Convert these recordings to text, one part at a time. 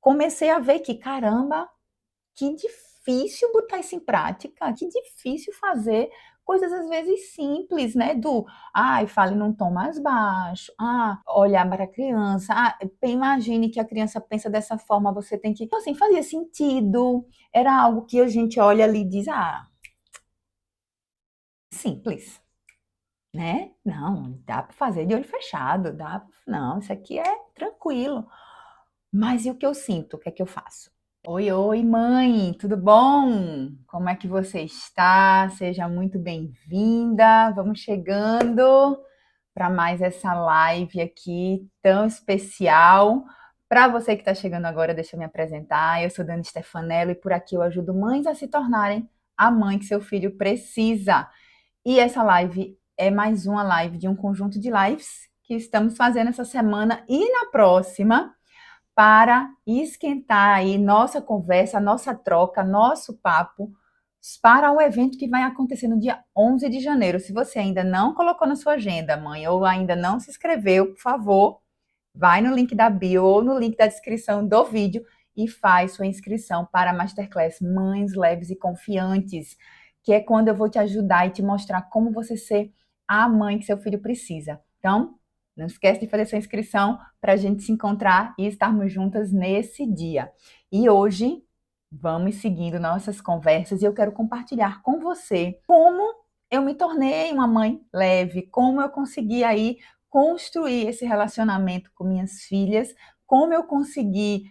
comecei a ver que, caramba, que difícil botar isso em prática, que difícil fazer coisas às vezes simples, né? Ai, fale num tom mais baixo, olhar para a criança, imagine que a criança pensa dessa forma, você tem que. Então, assim, fazia sentido, era algo que a gente olha ali e diz, simples, né? Não, dá para fazer de olho fechado, não, isso aqui é tranquilo. Mas e o que eu sinto? O que é que eu faço? Oi, oi, mãe, tudo bom? Como é que você está? Seja muito bem-vinda. Vamos chegando para mais essa live aqui tão especial. Para você que está chegando agora, deixa eu me apresentar. Eu sou Dani Stefanello e por aqui eu ajudo mães a se tornarem a mãe que seu filho precisa. E essa live é mais uma live de um conjunto de lives que estamos fazendo essa semana e na próxima para esquentar aí nossa conversa, nossa troca, nosso papo para o evento que vai acontecer no dia 11 de janeiro. Se você ainda não colocou na sua agenda, mãe, ou ainda não se inscreveu, por favor, vai no link da bio ou no link da descrição do vídeo e faz sua inscrição para a Masterclass Mães Leves e Confiantes, que é quando eu vou te ajudar e te mostrar como você ser a mãe que seu filho precisa. Então, não esquece de fazer sua inscrição para a gente se encontrar e estarmos juntas nesse dia. E hoje, vamos seguindo nossas conversas e eu quero compartilhar com você como eu me tornei uma mãe leve, como eu consegui aí construir esse relacionamento com minhas filhas, como eu consegui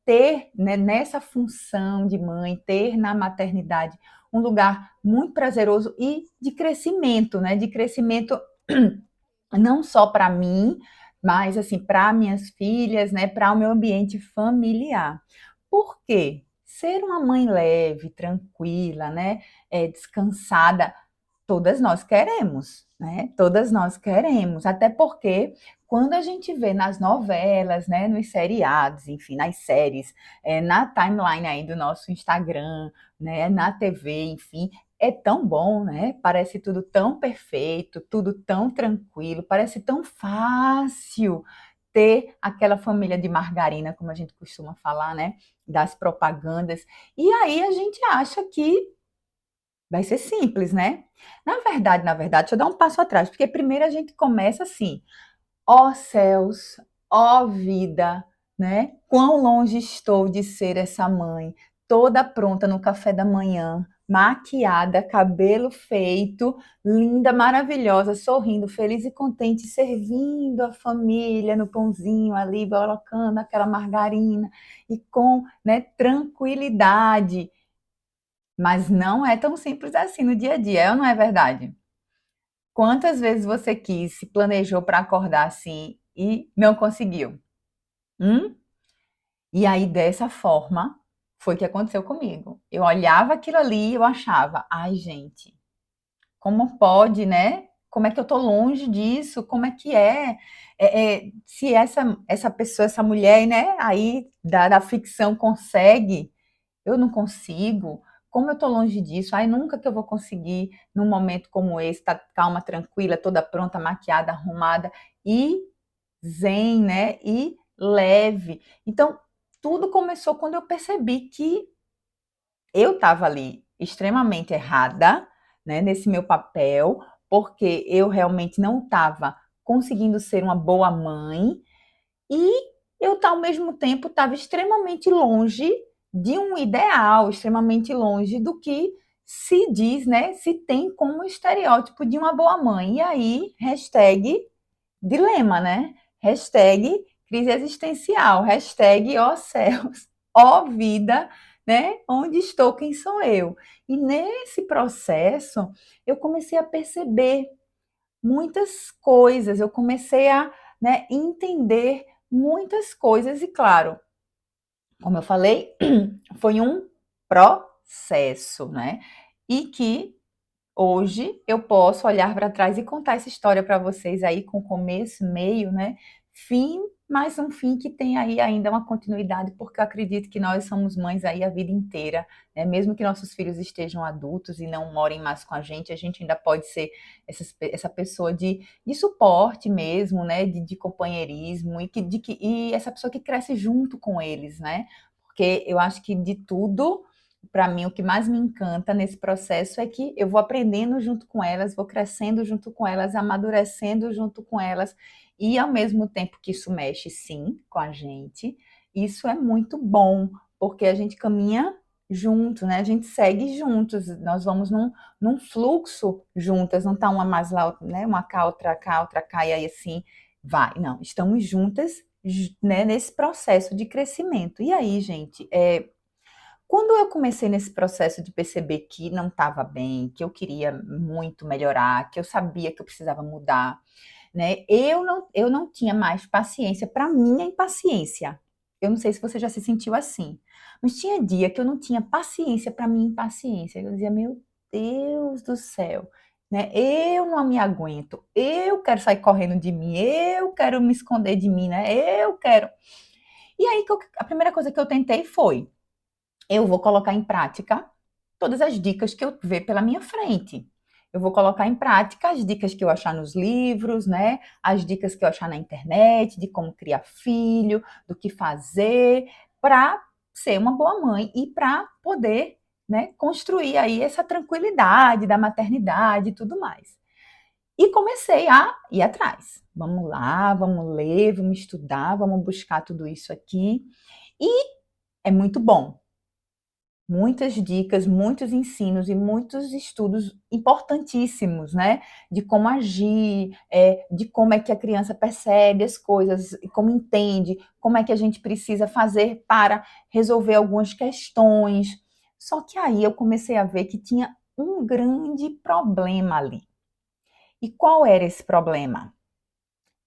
ter, né, nessa função de mãe, ter na maternidade um lugar muito prazeroso e de crescimento, né? De crescimento não só para mim, mas assim, para minhas filhas, né? Para o meu ambiente familiar. Por quê? Ser uma mãe leve, tranquila, né? Descansada, todas nós queremos, né? Todas nós queremos, até porque quando a gente vê nas novelas, né, nos seriados, enfim, nas séries, na timeline aí do nosso Instagram, né, na TV, enfim, é tão bom, né? Parece tudo tão perfeito, tudo tão tranquilo, parece tão fácil ter aquela família de margarina, como a gente costuma falar, né? Das propagandas. E aí a gente acha que vai ser simples, né? Na verdade, deixa eu dar um passo atrás, porque primeiro a gente começa assim, ó céus, ó vida, né? Quão longe estou de ser essa mãe, toda pronta no café da manhã, maquiada, cabelo feito, linda, maravilhosa, sorrindo, feliz e contente, servindo a família no pãozinho ali, colocando aquela margarina e com, né, tranquilidade. Mas não é tão simples assim no dia a dia, é ou não é verdade? Quantas vezes você quis, se planejou para acordar assim e não conseguiu? Hum? E aí, dessa forma, foi que aconteceu comigo. Eu olhava aquilo ali e eu achava, ai, gente, como pode, né? Como é que eu tô longe disso? Como é que é? Se essa pessoa, essa mulher, né, aí da ficção consegue, eu não consigo. Como eu estou longe disso? Ai, nunca que eu vou conseguir num momento como esse, tá calma, tranquila, toda pronta, maquiada, arrumada e zen, né? E leve. Então, tudo começou quando eu percebi que eu estava ali extremamente errada, né, nesse meu papel, porque eu realmente não estava conseguindo ser uma boa mãe e eu, ao mesmo tempo, estava extremamente longe de um ideal, extremamente longe do que se diz, né? Se tem como estereótipo de uma boa mãe. E aí, hashtag dilema, né? Hashtag crise existencial, hashtag ó céus, ó vida, né? Onde estou, quem sou eu? E nesse processo, eu comecei a perceber muitas coisas, eu comecei a, né, entender muitas coisas e claro, como eu falei, foi um processo, né? E que hoje eu posso olhar para trás e contar essa história para vocês aí com começo, meio, né? Fim mas um fim que tem aí ainda uma continuidade, porque eu acredito que nós somos mães aí a vida inteira, né? Mesmo que nossos filhos estejam adultos e não morem mais com a gente ainda pode ser essa pessoa de suporte mesmo, né? De companheirismo e essa pessoa que cresce junto com eles, né? Porque eu acho que de tudo, para mim, o que mais me encanta nesse processo é que eu vou aprendendo junto com elas, vou crescendo junto com elas, amadurecendo junto com elas, e ao mesmo tempo que isso mexe, sim, com a gente, isso é muito bom, porque a gente caminha junto, né? A gente segue juntos, nós vamos num fluxo juntas, não tá uma mais lá, né? Uma cá, outra cá, e aí assim vai. Não, estamos juntas, né, nesse processo de crescimento. E aí, gente, quando eu comecei nesse processo de perceber que não estava bem, que eu queria muito melhorar, que eu sabia que eu precisava mudar, né? Eu não tinha mais paciência para minha impaciência. Eu não sei se você já se sentiu assim, mas tinha dia que eu não tinha paciência para minha impaciência. Eu dizia, meu Deus do céu, né? Eu não me aguento. Eu quero sair correndo de mim. Eu quero me esconder de mim, né? Eu quero. E aí a primeira coisa que eu tentei foi eu vou colocar em prática todas as dicas que eu ver pela minha frente. Eu vou colocar em prática as dicas que eu achar nos livros, né? As dicas que eu achar na internet, de como criar filho, do que fazer, para ser uma boa mãe e para poder, né, construir aí essa tranquilidade da maternidade e tudo mais. E comecei a ir atrás. Vamos lá, vamos ler, vamos estudar, vamos buscar tudo isso aqui. E é muito bom, muitas dicas, muitos ensinos e muitos estudos importantíssimos, né? De como agir, de como é que a criança percebe as coisas, como entende, como é que a gente precisa fazer para resolver algumas questões. Só que aí eu comecei a ver que tinha um grande problema ali. E qual era esse problema?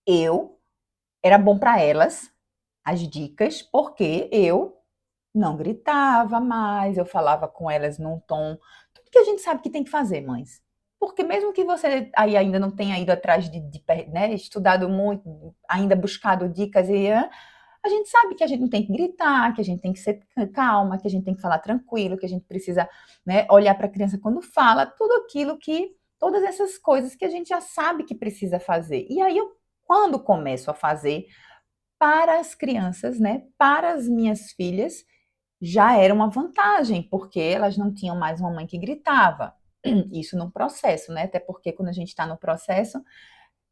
Eu era bom para elas as dicas, porque eu não gritava mais, eu falava com elas num tom, tudo que a gente sabe que tem que fazer, mães. Porque mesmo que você aí ainda não tenha ido atrás né, estudado muito, ainda buscado dicas, a gente sabe que a gente não tem que gritar, que a gente tem que ser calma, que a gente tem que falar tranquilo, que a gente precisa, né, olhar para a criança quando fala, tudo aquilo que, todas essas coisas que a gente já sabe que precisa fazer. E aí quando começo a fazer para as crianças, né, para as minhas filhas, já era uma vantagem, porque elas não tinham mais uma mãe que gritava. Isso no processo, né? Até porque quando a gente está no processo,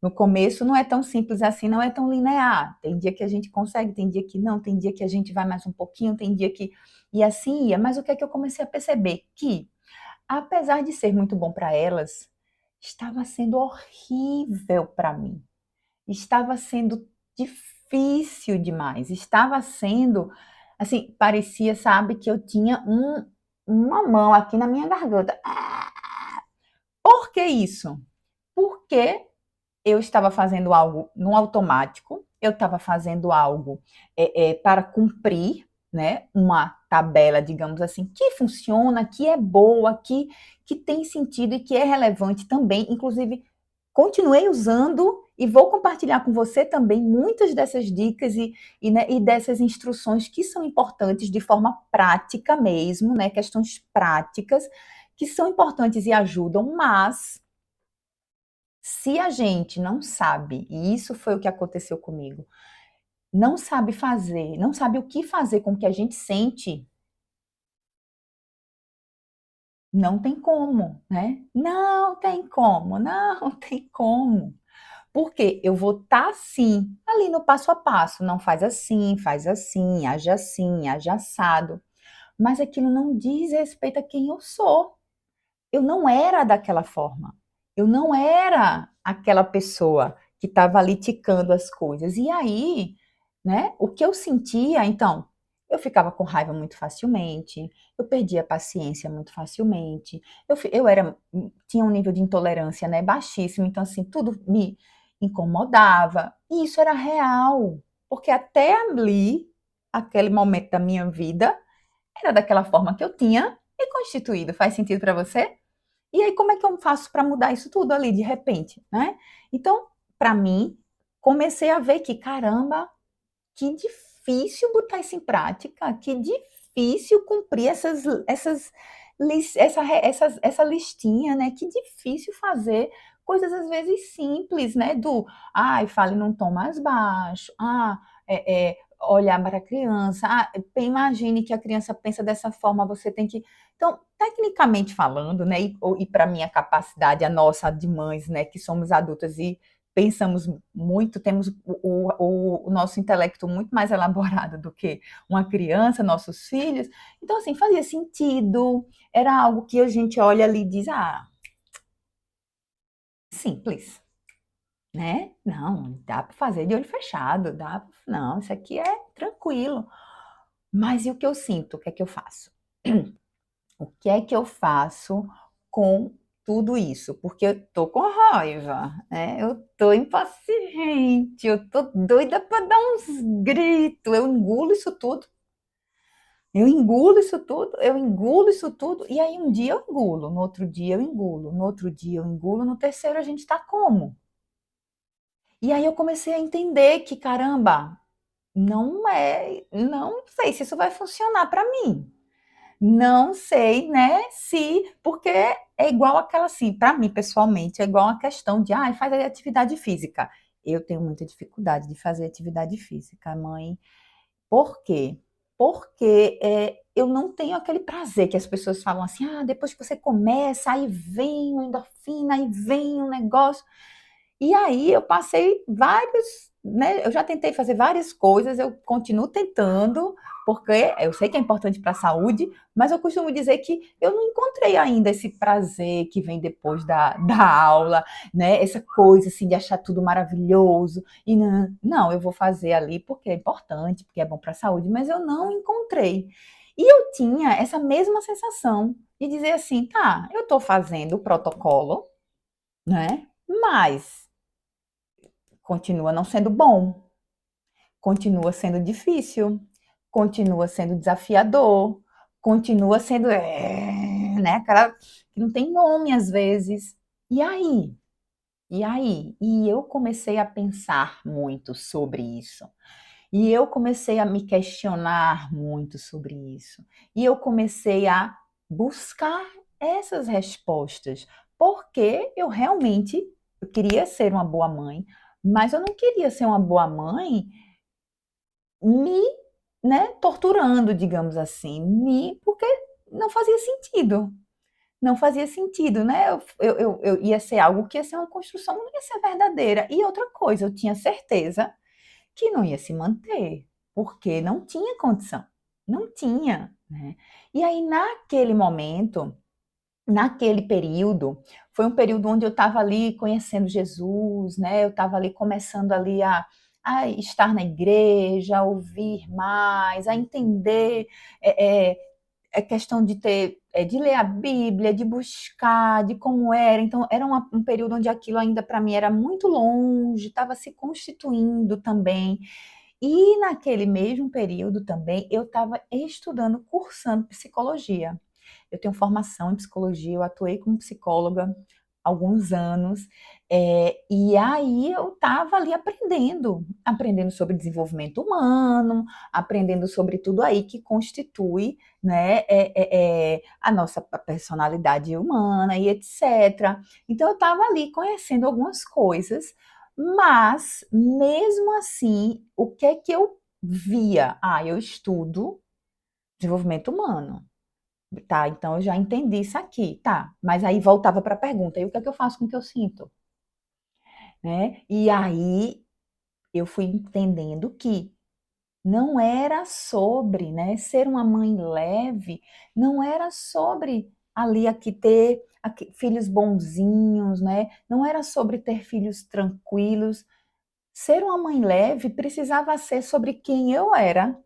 no começo não é tão simples assim, não é tão linear. Tem dia que a gente consegue, tem dia que não, tem dia que a gente vai mais um pouquinho, tem dia que. E assim ia. Mas o que é que eu comecei a perceber? Que, apesar de ser muito bom para elas, estava sendo horrível para mim. Estava sendo difícil demais. Estava sendo, assim, parecia, sabe, que eu tinha uma mão aqui na minha garganta. Por que isso? Porque eu estava fazendo algo no automático, eu estava fazendo algo para cumprir, né, uma tabela, digamos assim, que funciona, que é boa, que tem sentido e que é relevante também. Inclusive, continuei usando e vou compartilhar com você também muitas dessas dicas né, e dessas instruções que são importantes de forma prática mesmo, né, questões práticas que são importantes e ajudam, mas se a gente não sabe, e isso foi o que aconteceu comigo, não sabe fazer, não sabe o que fazer com o que a gente sente, não tem como, né? Não tem como, não tem como. Porque eu vou estar assim, ali no passo a passo, não faz assim, age assado. Mas aquilo não diz respeito a quem eu sou. Eu não era daquela forma. Eu não era aquela pessoa que estava ali ticando as coisas. E aí, né, o que eu sentia, então, eu ficava com raiva muito facilmente, eu perdia a paciência muito facilmente, eu tinha um nível de intolerância, né, baixíssimo, então, assim, tudo me incomodava. E isso era real, porque até ali, aquele momento da minha vida, era daquela forma que eu tinha me constituído. Faz sentido para você? E aí, como é que eu faço para mudar isso tudo ali de repente, né? Então, para mim, comecei a ver que, caramba, que difícil botar isso em prática, que difícil cumprir essa listinha, né? Que difícil fazer coisas às vezes simples, né? Ai, fale num tom mais baixo, olhar para a criança, imagine que a criança pensa dessa forma, você tem que. Então, tecnicamente falando, né? E para minha capacidade, a nossa de mães, né? Que somos adultas e pensamos muito, temos o nosso intelecto muito mais elaborado do que uma criança, nossos filhos. Então, assim, fazia sentido, era algo que a gente olha ali e diz, simples, né? Não, dá para fazer de olho fechado, não, isso aqui é tranquilo. Mas e o que eu sinto? O que é que eu faço? O que é que eu faço com tudo isso? Porque eu tô com raiva, né? Eu tô impaciente, eu tô doida para dar uns gritos, eu engulo isso tudo. Eu engulo isso tudo, eu engulo isso tudo, e aí um dia eu engulo, no outro dia eu engulo, no outro dia eu engulo, no terceiro a gente tá como? E aí eu comecei a entender que, caramba, não sei se isso vai funcionar para mim. Não sei, né, se, porque é igual aquela assim, para mim pessoalmente, é igual a questão de, faz aí atividade física. Eu tenho muita dificuldade de fazer atividade física, mãe. Por quê? Porque eu não tenho aquele prazer que as pessoas falam assim, depois que você começa, aí vem uma endorfina, aí vem um negócio. E aí eu passei vários, né? Eu já tentei fazer várias coisas, eu continuo tentando, porque eu sei que é importante para a saúde, mas eu costumo dizer que eu não encontrei ainda esse prazer que vem depois da aula, né? Essa coisa assim de achar tudo maravilhoso. E não, eu vou fazer ali porque é importante, porque é bom para a saúde, mas eu não encontrei. E eu tinha essa mesma sensação de dizer assim, tá, eu estou fazendo o protocolo, né? Mas continua não sendo bom, continua sendo difícil, continua sendo desafiador, continua sendo, né, aquela que não tem nome às vezes. E aí? E aí? E eu comecei a pensar muito sobre isso. E eu comecei a me questionar muito sobre isso. E eu comecei a buscar essas respostas, porque eu realmente eu queria ser uma boa mãe, mas eu não queria ser uma boa mãe me, né, torturando, digamos assim, porque não fazia sentido. Não fazia sentido, né? Eu ia ser algo que ia ser uma construção, não ia ser verdadeira. E outra coisa, eu tinha certeza que não ia se manter, porque não tinha condição, não tinha, né? E aí, naquele momento, naquele período, foi um período onde eu estava ali conhecendo Jesus, né? Eu estava ali começando ali a estar na igreja, a ouvir mais, a entender a questão de de ler a Bíblia, de buscar, de como era. Então, era um período onde aquilo ainda para mim era muito longe, estava se constituindo também. E naquele mesmo período também eu estava estudando, cursando psicologia. Eu tenho formação em psicologia, eu atuei como psicóloga há alguns anos, e aí eu estava ali aprendendo sobre desenvolvimento humano, aprendendo sobre tudo aí que constitui, né, a nossa personalidade humana e etc. Então eu estava ali conhecendo algumas coisas, mas mesmo assim, o que é que eu via? Eu estudo desenvolvimento humano. Tá, então eu já entendi isso aqui, tá. Mas aí voltava para a pergunta, e o que é que eu faço com o que eu sinto? Né? E aí eu fui entendendo que não era sobre, né, ser uma mãe leve, não era sobre ali aqui ter filhos bonzinhos, né? Não era sobre ter filhos tranquilos. Ser uma mãe leve precisava ser sobre quem eu era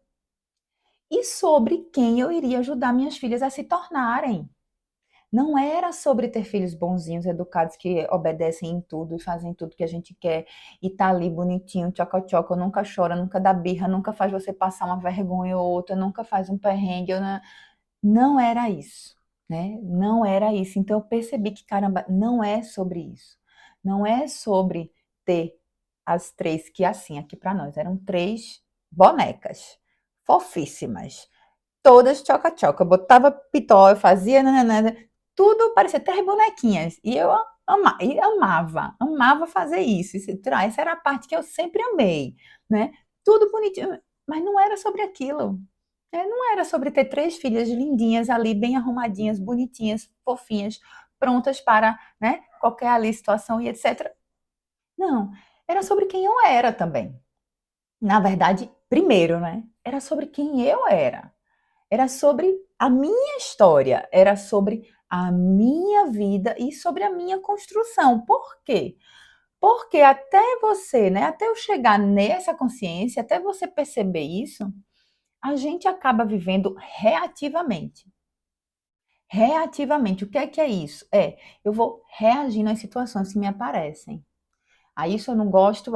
e sobre quem eu iria ajudar minhas filhas a se tornarem. Não era sobre ter filhos bonzinhos, educados, que obedecem em tudo e fazem tudo que a gente quer e tá ali bonitinho, tchoco-tchoco, nunca chora, nunca dá birra, nunca faz você passar uma vergonha ou outra, nunca faz um perrengue. Não era isso, né? Não era isso. Então eu percebi que, caramba, não é sobre isso. Não é sobre ter as três, que assim, aqui para nós, eram três bonecas, fofíssimas, todas tchoca-tchoca, botava pitó, eu fazia nananana, tudo parecia até as bonequinhas, e eu amava fazer isso, essa era a parte que eu sempre amei, né, tudo bonitinho, mas não era sobre aquilo, não era sobre ter 3 filhas lindinhas ali, bem arrumadinhas, bonitinhas, fofinhas, prontas para, né, qualquer ali situação e etcétera. Não, era sobre quem eu era também. Na verdade, primeiro, né, era sobre quem eu era sobre a minha história, era sobre a minha vida e sobre a minha construção. Por quê? Porque até você, né, até eu chegar nessa consciência, até você perceber isso, a gente acaba vivendo reativamente. Reativamente. O que é isso? Eu vou reagindo às situações que me aparecem. Aí isso eu não gosto,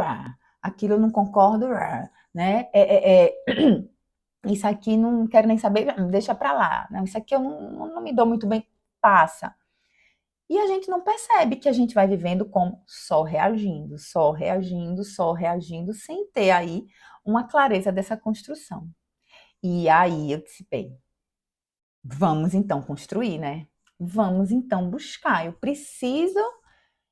aquilo eu não concordo, né? Isso aqui não quero nem saber, deixa pra lá. Não, isso aqui eu não me dou muito bem, passa. E a gente não percebe que a gente vai vivendo como só reagindo, só reagindo, só reagindo, sem ter aí uma clareza dessa construção. E aí eu disse, bem, vamos então construir, né? Vamos então buscar. Eu preciso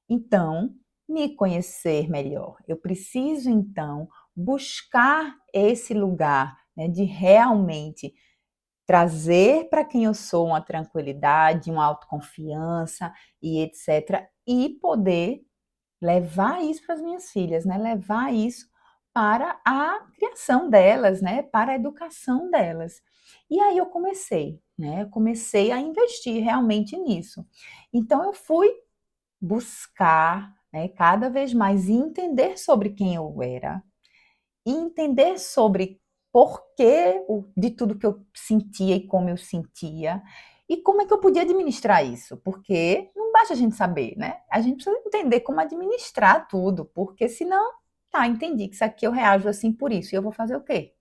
então me conhecer melhor. Eu preciso então buscar esse lugar, né, de realmente trazer para quem eu sou uma tranquilidade, uma autoconfiança e etc. E poder levar isso para as minhas filhas, né? Levar isso para a criação delas, né? Para a educação delas. E aí eu comecei, né? Eu comecei a investir realmente nisso. Então eu fui buscar, né, cada vez mais entender sobre quem eu era, e entender sobre porquê de tudo que eu sentia e como eu sentia, e como é que eu podia administrar isso, porque não basta a gente saber, né? A gente precisa entender como administrar tudo, porque senão, tá, entendi que isso aqui eu reajo assim por isso, e eu vou fazer o quê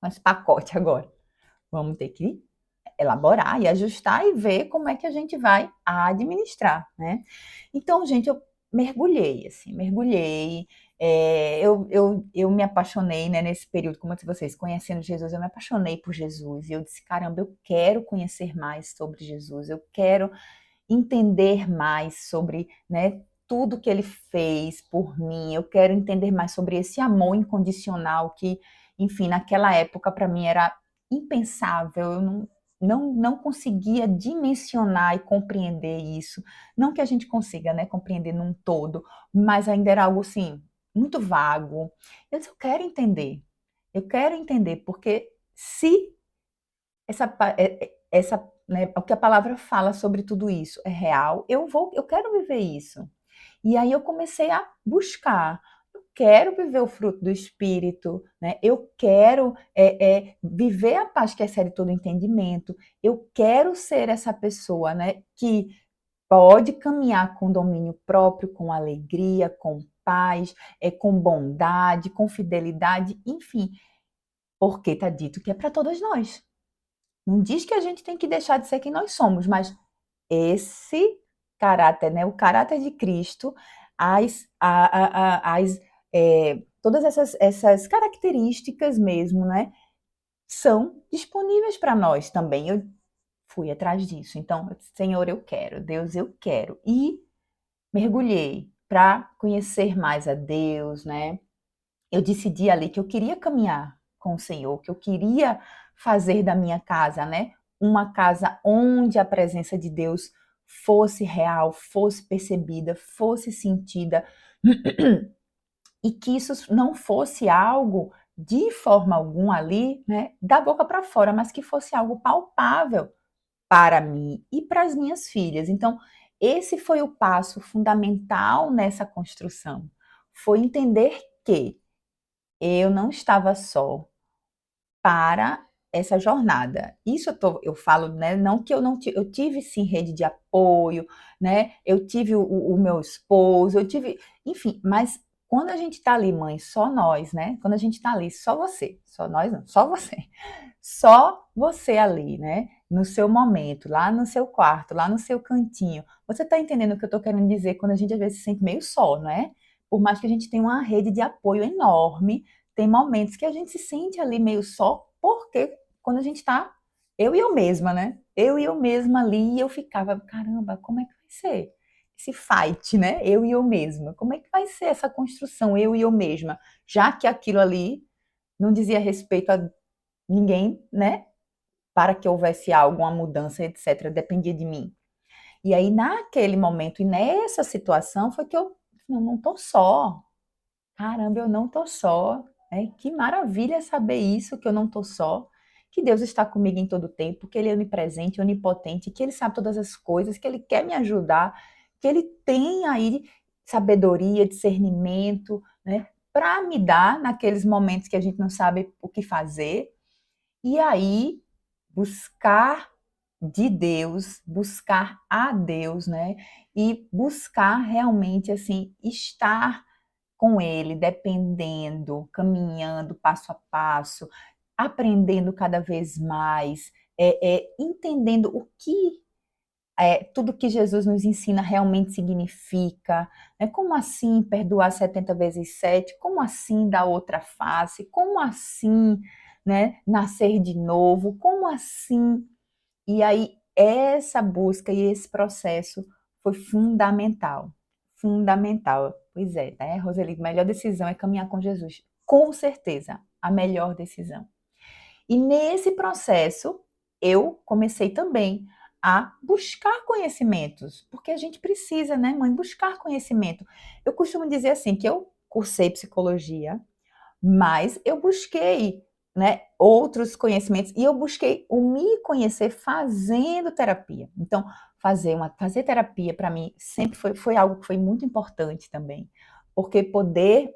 com esse pacote agora? Vamos ter que elaborar e ajustar e ver como é que a gente vai administrar, né? Então, gente, eu mergulhei, assim, mergulhei. Eu me apaixonei, né, nesse período, como eu disse vocês, conhecendo Jesus, eu me apaixonei por Jesus. E eu disse, caramba, eu quero conhecer mais sobre Jesus, eu quero entender mais sobre, né, tudo que ele fez por mim, eu quero entender mais sobre esse amor incondicional que, enfim, naquela época para mim era impensável, eu não conseguia dimensionar e compreender isso. Não que a gente consiga, né, compreender num todo, mas ainda era algo assim, muito vago. Eu disse, eu quero entender, porque se essa, né, o que a palavra fala sobre tudo isso é real, eu quero viver isso. E aí eu comecei a buscar. Eu quero viver o fruto do Espírito, né? Eu quero viver a paz que excede todo entendimento. Eu quero ser essa pessoa, né, que pode caminhar com domínio próprio, com alegria, com paz, com bondade, com fidelidade, enfim, porque está dito que é para todas nós. Não diz que a gente tem que deixar de ser quem nós somos, mas esse caráter, né, o caráter de Cristo, todas essas características mesmo, né, são disponíveis para nós também. Eu fui atrás disso. Então, eu disse, Senhor, eu quero, Deus, eu quero. E mergulhei para conhecer mais a Deus, né? Eu decidi ali que eu queria caminhar com o Senhor, que eu queria fazer da minha casa, né, uma casa onde a presença de Deus fosse real, fosse percebida, fosse sentida, e que isso não fosse algo de forma alguma ali, né, da boca para fora, mas que fosse algo palpável para mim e para as minhas filhas. Então, esse foi o passo fundamental nessa construção. Foi entender que eu não estava só para essa jornada. Isso eu falo, né, não que eu não eu tive sim rede de apoio, né, eu tive o meu esposo, eu tive, enfim, mas quando a gente está ali, mãe, só nós, né, quando a gente está ali, só você, só nós não, só você ali, né, no seu momento, lá no seu quarto, lá no seu cantinho, você está entendendo o que eu estou querendo dizer quando a gente às vezes se sente meio só, né? Por mais que a gente tenha uma rede de apoio enorme, tem momentos que a gente se sente ali meio só, porque quando a gente tá, eu e eu mesma, né? Eu e eu mesma ali, e eu ficava, caramba, como é que vai ser esse fight, né? Eu e eu mesma. Como é que vai ser essa construção, eu e eu mesma? Já que aquilo ali não dizia respeito a ninguém, né? Para que houvesse algo, uma mudança, etc., dependia de mim. E aí, naquele momento e nessa situação, foi que eu não estou só. Caramba, eu não estou só. Que maravilha saber isso, que eu não estou só. Que Deus está comigo em todo o tempo, que Ele é onipresente, onipotente, que Ele sabe todas as coisas, que Ele quer me ajudar, que Ele tem aí sabedoria, discernimento, né, para me dar naqueles momentos que a gente não sabe o que fazer. E aí, buscar de Deus, buscar a Deus, né? E buscar realmente, assim, estar com Ele, dependendo, caminhando passo a passo, aprendendo cada vez mais, entendendo o que tudo que Jesus nos ensina realmente significa, né? Como assim perdoar 70 vezes 7? Como assim dar outra face? Como assim, né, nascer de novo? Como assim? E aí, essa busca e esse processo foi fundamental. Fundamental. Pois é, né, Roseli? A melhor decisão é caminhar com Jesus. Com certeza, a melhor decisão. E nesse processo, eu comecei também a buscar conhecimentos, porque a gente precisa, né, mãe, buscar conhecimento. Eu costumo dizer assim, que eu cursei psicologia, mas eu busquei, né, outros conhecimentos e eu busquei o me conhecer fazendo terapia. Então, fazer terapia para mim sempre foi algo que foi muito importante também, porque poder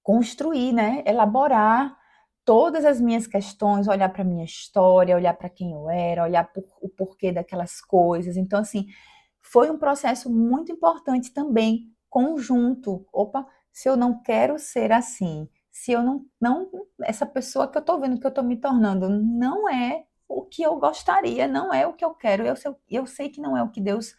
construir, né, elaborar todas as minhas questões, olhar para a minha história, olhar para quem eu era, olhar o porquê daquelas coisas. Então, assim, foi um processo muito importante também, conjunto. Opa, se eu não quero ser assim, se eu não essa pessoa que eu estou vendo que eu estou me tornando não é o que eu gostaria, não é o que eu quero, eu sei que não é o que Deus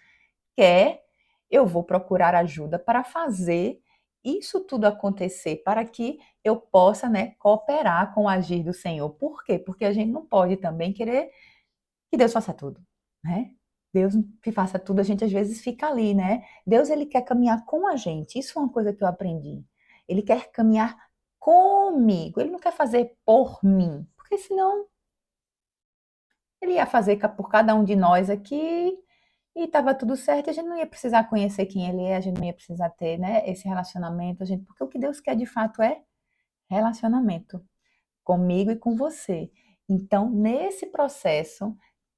quer, eu vou procurar ajuda para fazer isso tudo acontecer, para que eu possa, né, cooperar com o agir do Senhor. Por quê? Porque a gente não pode também querer que Deus faça tudo, né? Deus que faça tudo, a gente às vezes fica ali, né? Deus, ele quer caminhar com a gente. Isso é uma coisa que eu aprendi. Ele quer caminhar comigo. Ele não quer fazer por mim, porque senão ele ia fazer por cada um de nós aqui e estava tudo certo, a gente não ia precisar conhecer quem ele é, a gente não ia precisar ter, né, esse relacionamento, porque o que Deus quer de fato é relacionamento comigo e com você. Então, nesse processo,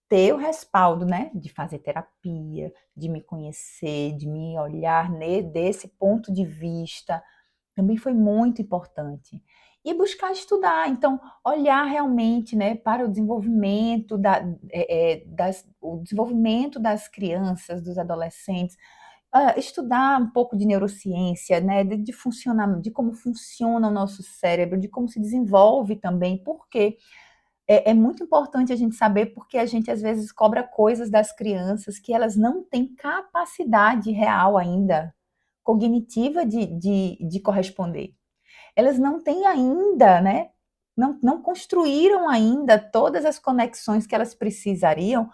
ter o respaldo, né, de fazer terapia, de me conhecer, de me olhar desse ponto de vista, também foi muito importante. E buscar estudar, então, olhar realmente, né, para o desenvolvimento o desenvolvimento das crianças, dos adolescentes, estudar um pouco de neurociência, né, de funcionamento, de como funciona o nosso cérebro, de como se desenvolve também, porque é muito importante a gente saber, porque a gente às vezes cobra coisas das crianças que elas não têm capacidade real ainda, cognitiva de corresponder. Elas não têm ainda, né? Não construíram ainda todas as conexões que elas precisariam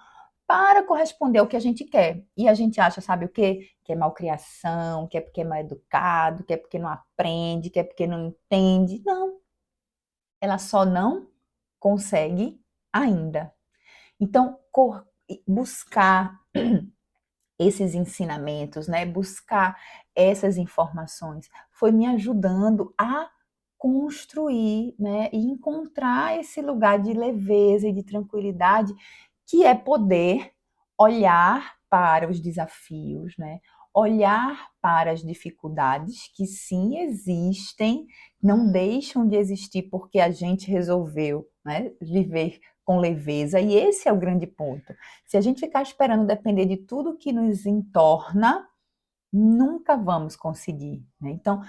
para corresponder ao que a gente quer. E a gente acha, sabe o quê? Que é malcriação, que é porque é mal educado, que é porque não aprende, que é porque não entende. Não, ela só não consegue ainda. Então, buscar esses ensinamentos, né? Buscar essas informações foi me ajudando a construir, né? E encontrar esse lugar de leveza e de tranquilidade que é poder olhar para os desafios, né? Olhar para as dificuldades que sim existem, não deixam de existir porque a gente resolveu, né, viver com leveza, e esse é o grande ponto. Se a gente ficar esperando depender de tudo que nos entorna, nunca vamos conseguir, né? Então,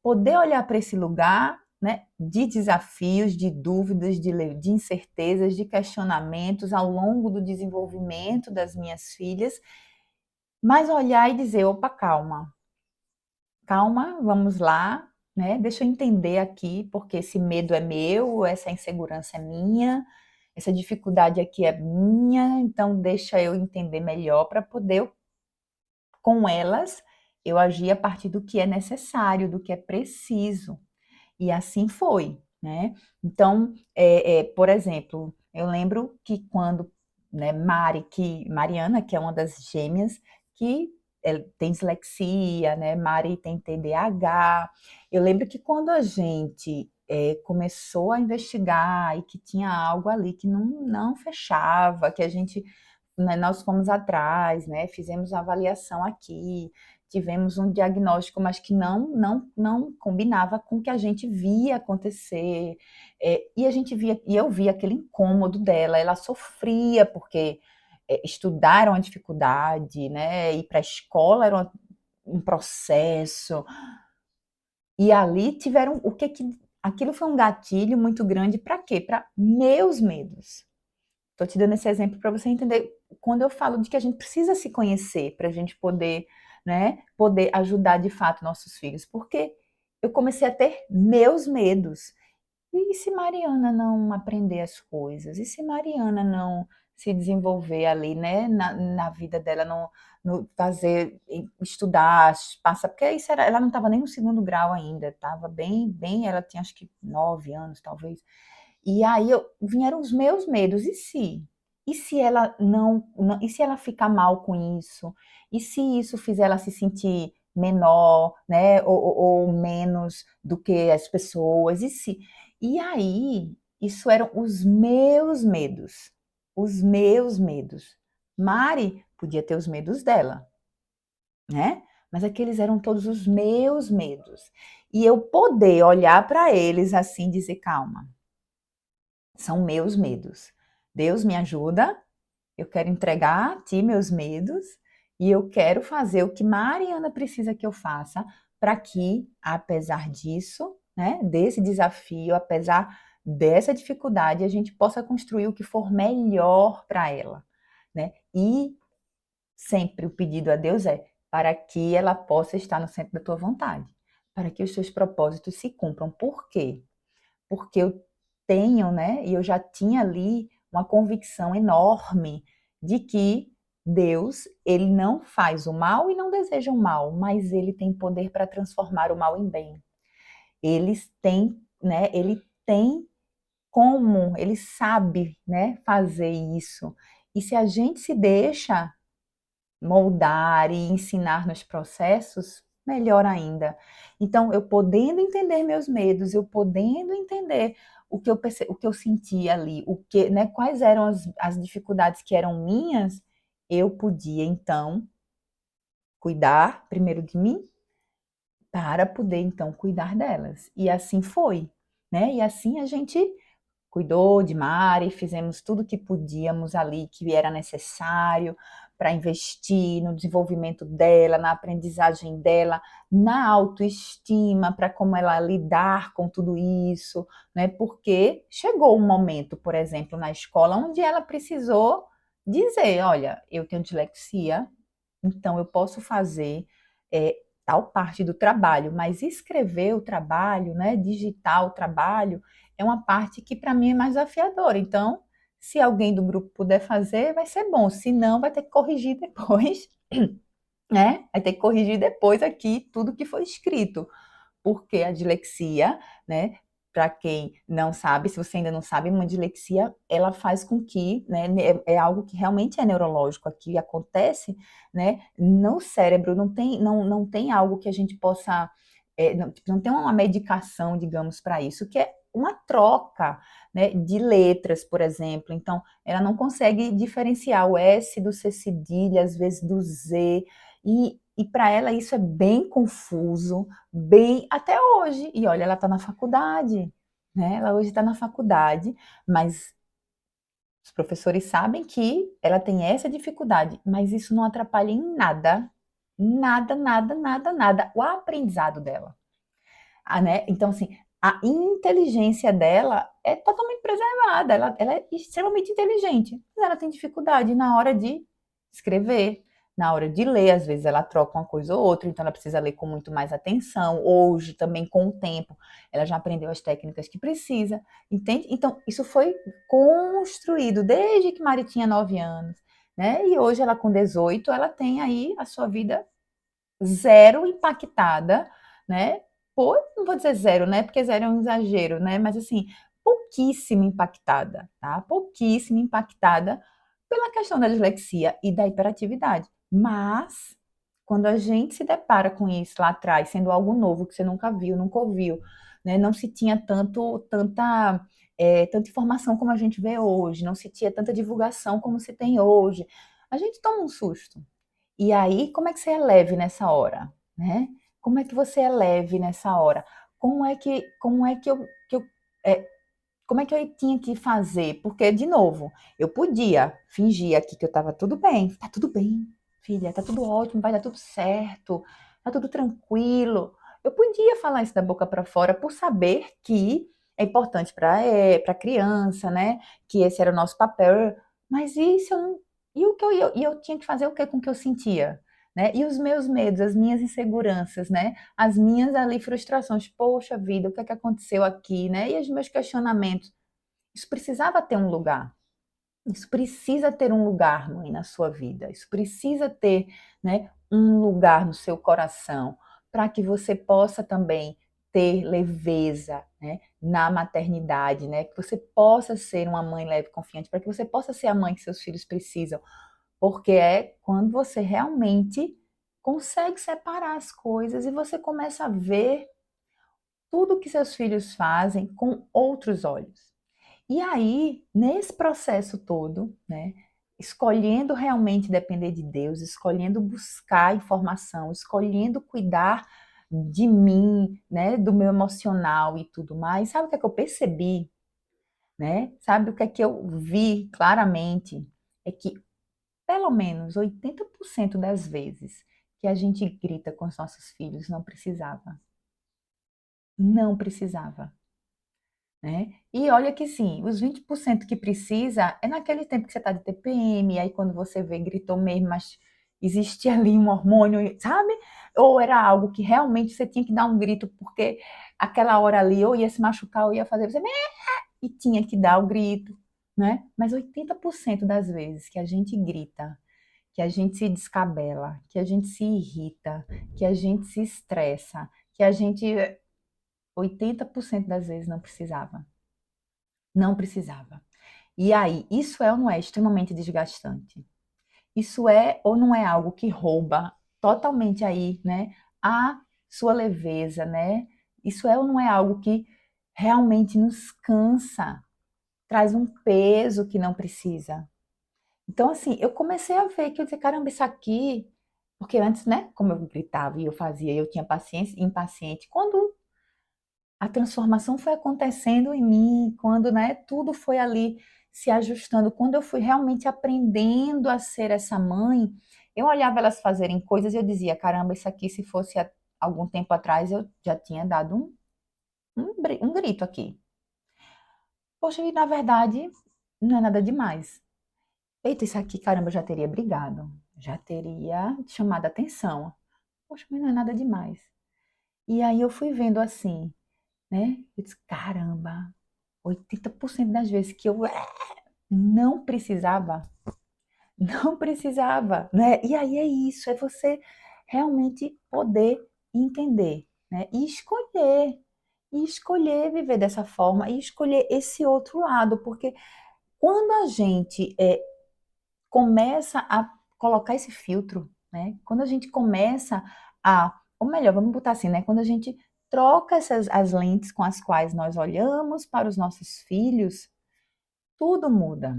poder olhar para esse lugar, né, de desafios, de dúvidas, de incertezas, de questionamentos ao longo do desenvolvimento das minhas filhas, mas olhar e dizer, opa, calma, calma, vamos lá, né? Deixa eu entender aqui, porque esse medo é meu, essa insegurança é minha, essa dificuldade aqui é minha, então deixa eu entender melhor para poder, com elas, eu agir a partir do que é necessário, do que é preciso. E assim foi, né? Então, por exemplo, eu lembro que quando, né, Mariana, que é uma das gêmeas, que tem dislexia, né? Mari tem TDAH. Eu lembro que quando a gente começou a investigar e que tinha algo ali que não fechava, que a gente, né, nós fomos atrás, né? Fizemos a avaliação aqui, tivemos um diagnóstico, mas que não combinava com o que a gente via acontecer. E a gente via, e eu via aquele incômodo dela, ela sofria porque estudar era uma dificuldade, né? Ir para a escola era um processo. E ali tiveram o que que aquilo foi um gatilho muito grande para quê? Para meus medos. Estou te dando esse exemplo para você entender quando eu falo de que a gente precisa se conhecer para a gente poder, né, poder ajudar de fato nossos filhos, porque eu comecei a ter meus medos. E se Mariana não aprender as coisas? E se Mariana não se desenvolver ali, né, na vida dela, no fazer, estudar, passar, porque isso era, ela não estava nem no segundo grau ainda, estava bem, ela tinha acho que 9 anos, talvez. E aí vieram os meus medos. E se? E se ela e se ela ficar mal com isso? E se isso fizer ela se sentir menor, né? Ou menos do que as pessoas? E se? E aí, isso eram os meus medos. Os meus medos. Mari podia ter os medos dela, né? Mas aqueles eram todos os meus medos. E eu poder olhar para eles assim e dizer, calma, são meus medos. Deus me ajuda, eu quero entregar a ti meus medos e eu quero fazer o que Mariana precisa que eu faça para que, apesar disso, né, desse desafio, apesar dessa dificuldade, a gente possa construir o que for melhor para ela, né? E sempre o pedido a Deus é para que ela possa estar no centro da tua vontade, para que os seus propósitos se cumpram. Por quê? Porque eu tenho, né, e eu já tinha ali uma convicção enorme de que Deus, ele não faz o mal e não deseja o mal, mas ele tem poder para transformar o mal em bem. Eles têm, né, ele tem como, ele sabe, né, fazer isso. E se a gente se deixa moldar e ensinar nos processos, melhor ainda. Então, eu podendo entender meus medos, eu podendo entender o que eu sentia ali, o que, né, quais eram as dificuldades que eram minhas, eu podia então cuidar primeiro de mim para poder então cuidar delas. E assim foi, né? E assim a gente cuidou de Mari, fizemos tudo o que podíamos ali, que era necessário para investir no desenvolvimento dela, na aprendizagem dela, na autoestima, para como ela lidar com tudo isso, né? Porque chegou um momento, por exemplo, na escola, onde ela precisou dizer: olha, eu tenho dislexia, então eu posso fazer tal parte do trabalho, mas escrever o trabalho, né, digitar o trabalho, é uma parte que para mim é mais desafiadora. Então, se alguém do grupo puder fazer, vai ser bom. Se não, vai ter que corrigir depois, né? Vai ter que corrigir depois aqui tudo que foi escrito, porque a dislexia, né? Para quem não sabe, se você ainda não sabe, uma dislexia, ela faz com que, né, é algo que realmente é neurológico, aqui acontece, né, no cérebro, não tem algo que a gente possa, não tem uma medicação, digamos, para isso, que é uma troca, né, de letras, por exemplo. Então, ela não consegue diferenciar o S do C cedilha, às vezes do Z, e para ela isso é bem confuso, bem até hoje. E olha, ela está na faculdade, né? Ela hoje está na faculdade, mas os professores sabem que ela tem essa dificuldade, mas isso não atrapalha em nada, nada, o aprendizado dela. Né? Então, assim, a inteligência dela é totalmente preservada, ela é extremamente inteligente, mas ela tem dificuldade na hora de escrever, Na hora de ler, às vezes ela troca uma coisa ou outra, então ela precisa ler com muito mais atenção. Hoje, também com o tempo, ela já aprendeu as técnicas que precisa, entende? Então, isso foi construído desde que Mari tinha 9 anos, né? E hoje ela com 18, ela tem aí a sua vida zero impactada, né? Por, não vou dizer zero, né? Porque zero é um exagero, né? Mas assim, pouquíssimo impactada, tá? Pouquíssimo impactada pela questão da dislexia e da hiperatividade. Mas quando a gente se depara com isso lá atrás, sendo algo novo que você nunca viu, nunca ouviu, né? Não se tinha tanta informação como a gente vê hoje, não se tinha tanta divulgação como se tem hoje. A gente toma um susto. E aí, como é que você é leve nessa hora, né? Como é que você é leve nessa hora? É, como é que eu tinha que fazer? Porque, de novo, eu podia fingir aqui que eu estava tudo bem, filha, tá tudo ótimo, vai dar tudo certo, tá tudo tranquilo. Eu podia falar isso da boca para fora por saber que é importante para a criança, né? Que esse era o nosso papel. Mas isso eu não, e o que eu tinha que fazer o que com o que eu sentia, né? E os meus medos, as minhas inseguranças, né? As minhas ali frustrações, poxa vida, o que é que aconteceu aqui, né? E os meus questionamentos. Isso precisava ter um lugar. Isso precisa ter um lugar, mãe, na sua vida. Isso precisa ter, né, um lugar no seu coração para que você possa também ter leveza, né, na maternidade, né, que você possa ser uma mãe leve e confiante, para que você possa ser a mãe que seus filhos precisam, porque é quando você realmente consegue separar as coisas e você começa a ver tudo que seus filhos fazem com outros olhos. E aí, nesse processo todo, né, escolhendo realmente depender de Deus, escolhendo buscar informação, escolhendo cuidar de mim, né, do meu emocional e tudo mais, sabe o que é que eu percebi, né? Sabe o que é que eu vi claramente? É que pelo menos 80% das vezes que a gente grita com os nossos filhos não precisava. Não precisava. Né? E olha que sim, os 20% que precisa é naquele tempo que você está de TPM, e aí quando você vê, gritou mesmo, mas existe ali um hormônio, sabe? Ou era algo que realmente você tinha que dar um grito, porque aquela hora ali ou ia se machucar, ou ia fazer você e tinha que dar o grito, né? Mas 80% das vezes que a gente grita, que a gente se descabela, que a gente se irrita, que a gente se estressa, que a gente 80% das vezes não precisava. Não precisava. E aí, isso é ou não é extremamente desgastante? Isso é ou não é algo que rouba totalmente aí, né, a sua leveza, né? Isso é ou não é algo que realmente nos cansa, traz um peso que não precisa? Então, assim, eu comecei a ver que eu disse, caramba, isso aqui, porque antes, né, como eu gritava e eu fazia, eu tinha paciência, impaciente. Quando a transformação foi acontecendo em mim, quando, né, tudo foi ali se ajustando, quando eu fui realmente aprendendo a ser essa mãe, eu olhava elas fazerem coisas e eu dizia, caramba, isso aqui se fosse há algum tempo atrás, eu já tinha dado um grito aqui. Poxa, e na verdade, não é nada demais. Eita, isso aqui, caramba, eu já teria brigado, já teria chamado a atenção. Poxa, mas não é nada demais. E aí eu fui vendo assim, né? Eu disse, caramba, 80% das vezes que eu não precisava, não precisava, né? E aí é isso, é você realmente poder entender, né? E escolher viver dessa forma, e escolher esse outro lado, porque quando a gente começa a colocar esse filtro, né? Quando a gente começa ou melhor, vamos botar assim, né? Quando a gente troca as lentes com as quais nós olhamos para os nossos filhos, tudo muda,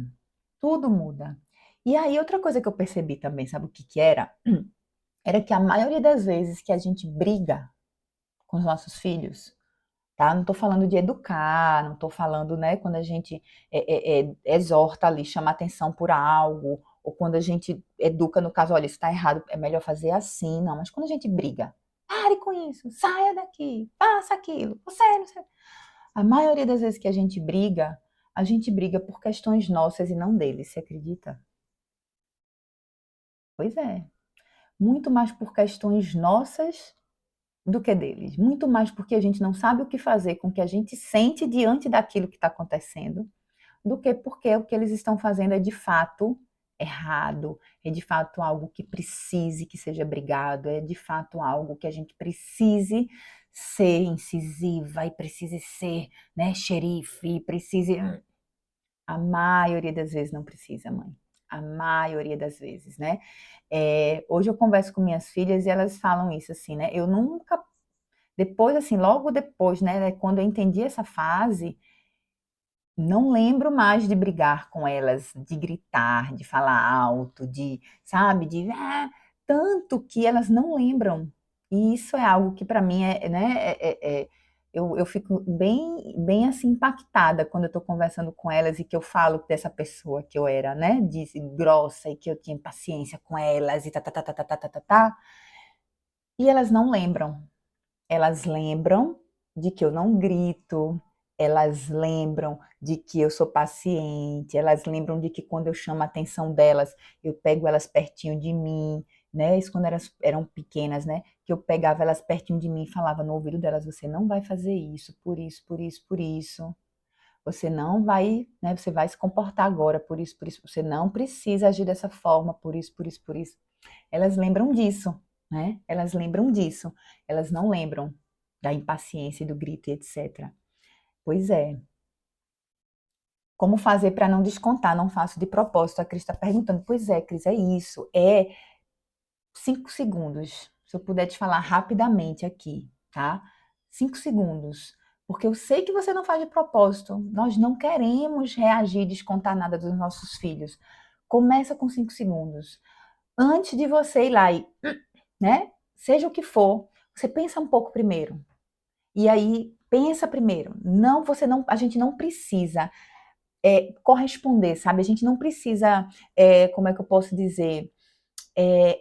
tudo muda. E aí, outra coisa que eu percebi também, sabe o que que era? Era que a maioria das vezes que a gente briga com os nossos filhos, tá? Não estou falando de educar, não estou falando, né, quando a gente exorta ali, chama atenção por algo, ou quando a gente educa, no caso, olha, isso está errado, é melhor fazer assim, não. Mas quando a gente briga, pare com isso, saia daqui, faça aquilo, você não sei. A maioria das vezes que a gente briga por questões nossas e não deles, você acredita? Pois é. muito mais por questões nossas do que deles, muito mais porque a gente não sabe o que fazer com o que a gente sente diante daquilo que está acontecendo, do que porque o que eles estão fazendo é de fato errado, é de fato algo que precise que seja brigado, é de fato algo que a gente precise ser incisiva e precise ser, né, xerife, precise. A maioria das vezes não precisa, mãe. A maioria das vezes, né? Hoje eu converso com minhas filhas e elas falam isso assim, né? Eu nunca, depois assim, logo depois, né, quando eu entendi essa fase, não lembro mais de brigar com elas, de gritar, de falar alto, de, sabe, de tanto que elas não lembram. E isso é algo que para mim né, eu fico bem assim impactada quando eu estou conversando com elas e que eu falo dessa pessoa que eu era, né, grossa e que eu tinha paciência com elas e tá, tá, tá, tá, tá, tá, tá, tá, tá. E elas não lembram. Elas lembram de que eu não grito, elas lembram de que eu sou paciente, elas lembram de que quando eu chamo a atenção delas, eu pego elas pertinho de mim, né? Isso quando elas eram pequenas, né? Que eu pegava elas pertinho de mim e falava no ouvido delas: você não vai fazer isso, por isso, por isso, por isso. Você não vai, né? Você vai se comportar agora, por isso, por isso. Você não precisa agir dessa forma, por isso, por isso, por isso. Elas lembram disso, né? Elas lembram disso. Elas não lembram da impaciência, do grito e etc. Pois é. Como fazer para não descontar? Não faço de propósito. A Cris está perguntando. Pois é, Cris, é isso. É 5 segundos. Se eu puder te falar rapidamente aqui, tá? 5 segundos. Porque eu sei que você não faz de propósito. Nós não queremos reagir e descontar nada dos nossos filhos. Começa com 5 segundos. Antes de você ir lá e, né? Seja o que for, você pensa um pouco primeiro. E aí, pensa primeiro. Não, a gente não precisa corresponder, sabe? A gente não precisa, como é que eu posso dizer,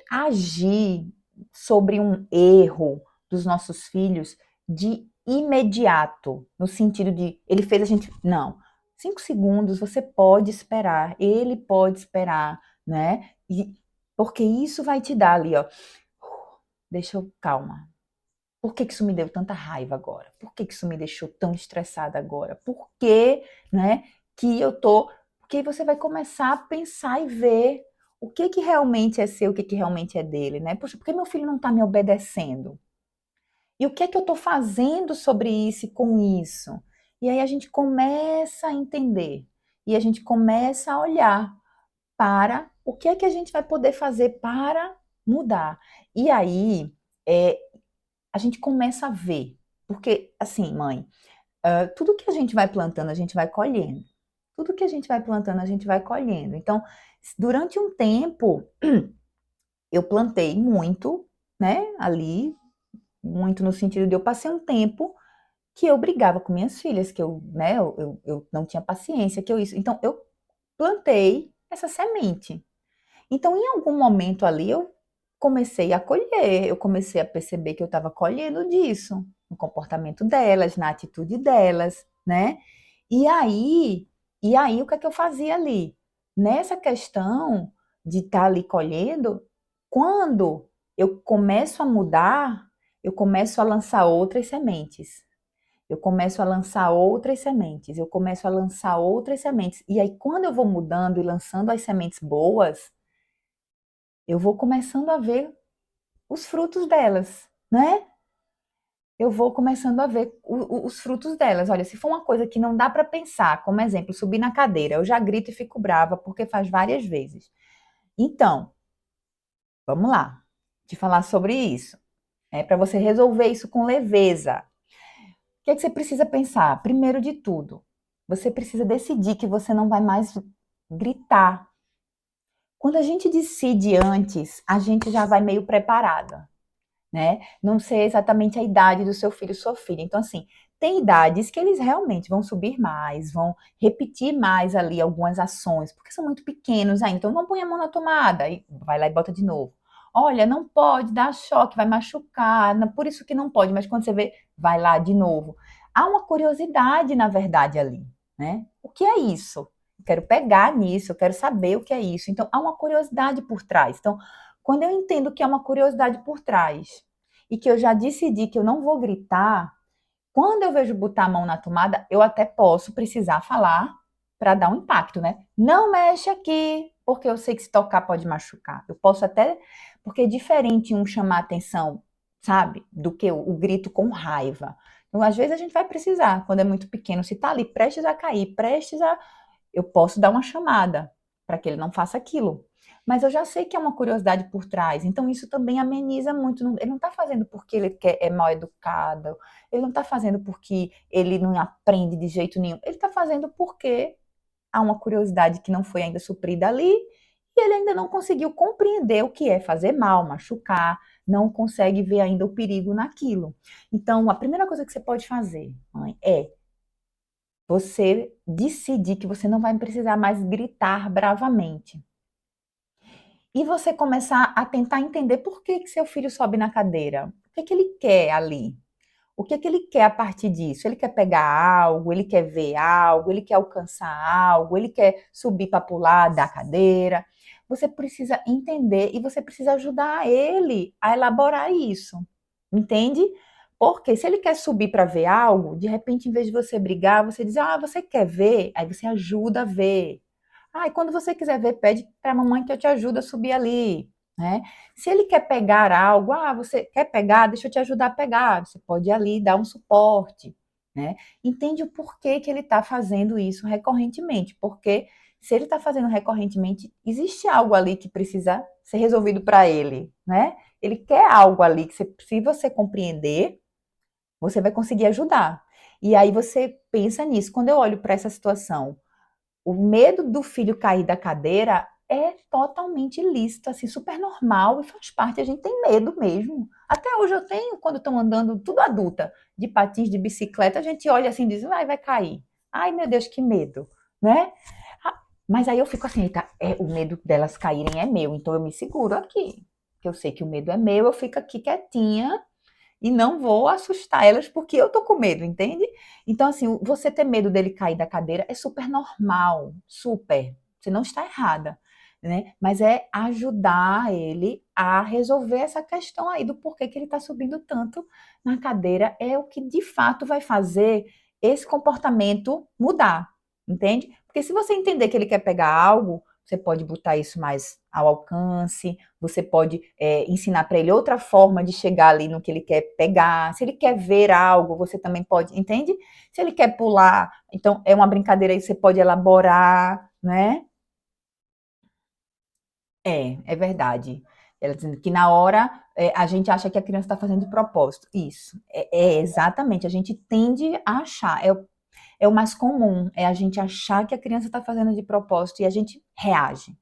agir sobre um erro dos nossos filhos de imediato, no sentido de ele fez a gente. Não. 5 segundos você pode esperar, ele pode esperar, né? Porque isso vai te dar ali, ó. Deixa eu, calma. Por que que isso me deu tanta raiva agora? Por que que isso me deixou tão estressada agora? Por que, né, que eu tô... Porque você vai começar a pensar e ver o que que realmente é seu, o que que realmente é dele, né? Poxa, por que meu filho não tá me obedecendo? E o que é que eu tô fazendo sobre isso e com isso? E aí a gente começa a entender. E a gente começa a olhar para o que é que a gente vai poder fazer para mudar. E aí, é, a gente começa a ver. Porque, assim, mãe, tudo que a gente vai plantando, a gente vai colhendo. Tudo que a gente vai plantando, a gente vai colhendo. Então, durante um tempo, eu plantei muito, né, ali, muito no sentido de eu passei um tempo que eu brigava com minhas filhas, que eu, né, eu não tinha paciência, que eu isso. Então, eu plantei essa semente. Então, em algum momento ali, eu comecei a colher, eu comecei a perceber que eu estava colhendo disso, no comportamento delas, na atitude delas, né? E aí, e aí o que é que eu fazia ali? Nessa questão de estar ali colhendo, quando eu começo a mudar, eu começo a lançar outras sementes. Eu começo a lançar outras sementes, eu começo a lançar outras sementes. E aí, quando eu vou mudando e lançando as sementes boas, eu vou começando a ver os frutos delas, né? Eu vou começando a ver os frutos delas. Olha, se for uma coisa que não dá para pensar, como exemplo, subir na cadeira, eu já grito e fico brava porque faz várias vezes. Então, vamos lá, te falar sobre isso. Para você resolver isso com leveza. O que é que você precisa pensar? Primeiro de tudo, você precisa decidir que você não vai mais gritar. Quando a gente decide antes, a gente já vai meio preparada. Né? Não sei exatamente a idade do seu filho ou sua filha. Então, assim, tem idades que eles realmente vão subir mais, vão repetir mais ali algumas ações, porque são muito pequenos ainda. Então, não põe a mão na tomada e vai lá e bota de novo. Olha, não pode dar choque, vai machucar, por isso que não pode, mas quando você vê, vai lá de novo. Há uma curiosidade, na verdade, ali, né? O que é isso? Eu quero pegar nisso, eu quero saber o que é isso. Então, há uma curiosidade por trás. Então, Quando eu entendo que é uma curiosidade por trás e que eu já decidi que eu não vou gritar, quando eu vejo botar a mão na tomada, eu até posso precisar falar para dar um impacto, né? Não mexe aqui, porque eu sei que se tocar pode machucar. Eu posso até, porque é diferente um chamar atenção, sabe, do que o grito com raiva. Então, às vezes a gente vai precisar, quando é muito pequeno, se tá ali prestes a cair, prestes a, eu posso dar uma chamada para que ele não faça aquilo. Mas eu já sei que é uma curiosidade por trás, então isso também ameniza muito. Ele não está fazendo porque ele é mal educado, ele não está fazendo porque ele não aprende de jeito nenhum, ele está fazendo porque há uma curiosidade que não foi ainda suprida ali e ele ainda não conseguiu compreender o que é fazer mal, machucar, não consegue ver ainda o perigo naquilo. Então, a primeira coisa que você pode fazer, mãe, é você decidir que você não vai precisar mais gritar bravamente. E você começar a tentar entender por que seu filho sobe na cadeira. O que ele quer ali? O que ele quer a partir disso? Ele quer pegar algo, ele quer ver algo, ele quer alcançar algo, ele quer subir para pular da cadeira. Você precisa entender e você precisa ajudar ele a elaborar isso. Entende? Porque se ele quer subir para ver algo, de repente, em vez de você brigar, você diz: "Ah, você quer ver?" Aí você ajuda a ver. Ah, e quando você quiser ver, pede para a mamãe que eu te ajudo a subir ali, né? Se ele quer pegar algo, ah, você quer pegar? Deixa eu te ajudar a pegar. Você pode ir ali dar um suporte, né? Entende o porquê que ele está fazendo isso recorrentemente, porque se ele está fazendo recorrentemente, existe algo ali que precisa ser resolvido para ele, né? Ele quer algo ali que se você compreender, você vai conseguir ajudar. E aí você pensa nisso. Quando eu olho para essa situação, o medo do filho cair da cadeira é totalmente lícito, assim, super normal e faz parte. A gente tem medo mesmo. Até hoje eu tenho, quando estão andando, tudo adulta, de patins, de bicicleta, a gente olha assim e diz, vai cair. Ai, meu Deus, que medo, né? Ah, mas aí eu fico assim, eita, o medo delas caírem é meu, então eu me seguro aqui. Porque eu sei que o medo é meu, eu fico aqui quietinha, e não vou assustar elas porque eu tô com medo, entende? Então, assim, você ter medo dele cair da cadeira é super normal, super. Você não está errada, né? Mas é ajudar ele a resolver essa questão aí do porquê que ele está subindo tanto na cadeira. É o que de fato vai fazer esse comportamento mudar, entende? Porque se você entender que ele quer pegar algo, você pode botar isso mais ao alcance, você pode ensinar para ele outra forma de chegar ali no que ele quer pegar. Se ele quer ver algo, você também pode, entende? Se ele quer pular, então é uma brincadeira aí que você pode elaborar, né? É verdade. Ela dizendo que na hora a gente acha que a criança está fazendo de propósito. Isso. Exatamente. A gente tende a achar. É o mais comum, é a gente achar que a criança está fazendo de propósito e a gente reage,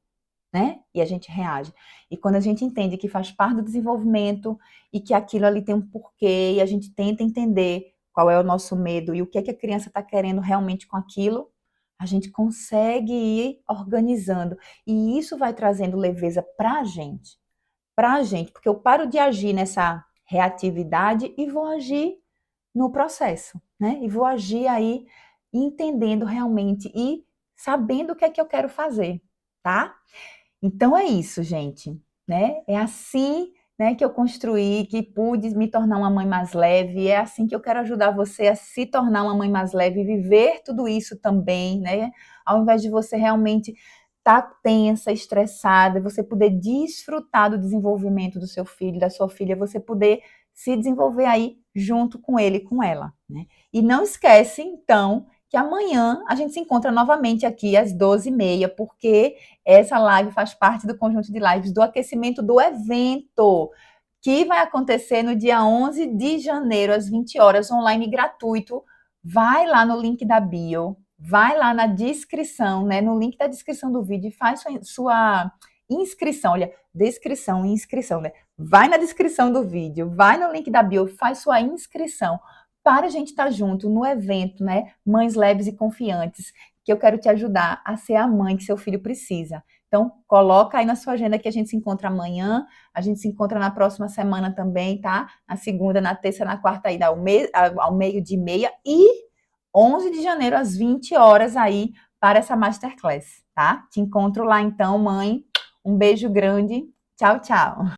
né? E a gente reage. E quando a gente entende que faz parte do desenvolvimento e que aquilo ali tem um porquê e a gente tenta entender qual é o nosso medo e o que é que a criança está querendo realmente com aquilo, a gente consegue ir organizando. E isso vai trazendo leveza para a gente, porque eu paro de agir nessa reatividade e vou agir no processo, né? E vou agir aí entendendo realmente e sabendo o que é que eu quero fazer, tá? Então é isso, gente, né? É assim, né, que eu construí, que pude me tornar uma mãe mais leve. É assim que eu quero ajudar você a se tornar uma mãe mais leve e viver tudo isso também, né? Ao invés de você realmente estar tensa, estressada, você poder desfrutar do desenvolvimento do seu filho, da sua filha, você poder se desenvolver aí junto com ele e com ela, né? E não esquece, então, que amanhã a gente se encontra novamente aqui às 12h30, porque essa live faz parte do conjunto de lives do aquecimento do evento, que vai acontecer no dia 11 de janeiro, às 20 horas, online gratuito. Vai lá no link da bio, vai lá na descrição, né? No link da descrição do vídeo e faz sua inscrição. Olha, descrição e inscrição, né? Vai na descrição do vídeo, vai no link da bio, faz sua inscrição para a gente estar junto no evento, né? Mães Leves e Confiantes, que eu quero te ajudar a ser a mãe que seu filho precisa. Então, coloca aí na sua agenda que a gente se encontra amanhã, a gente se encontra na próxima semana também, tá? Na segunda, na terça, na quarta, aí ao meio-dia e meia e 11 de janeiro, às 20 horas aí, para essa masterclass, tá? Te encontro lá então, mãe. Um beijo grande. Tchau, tchau.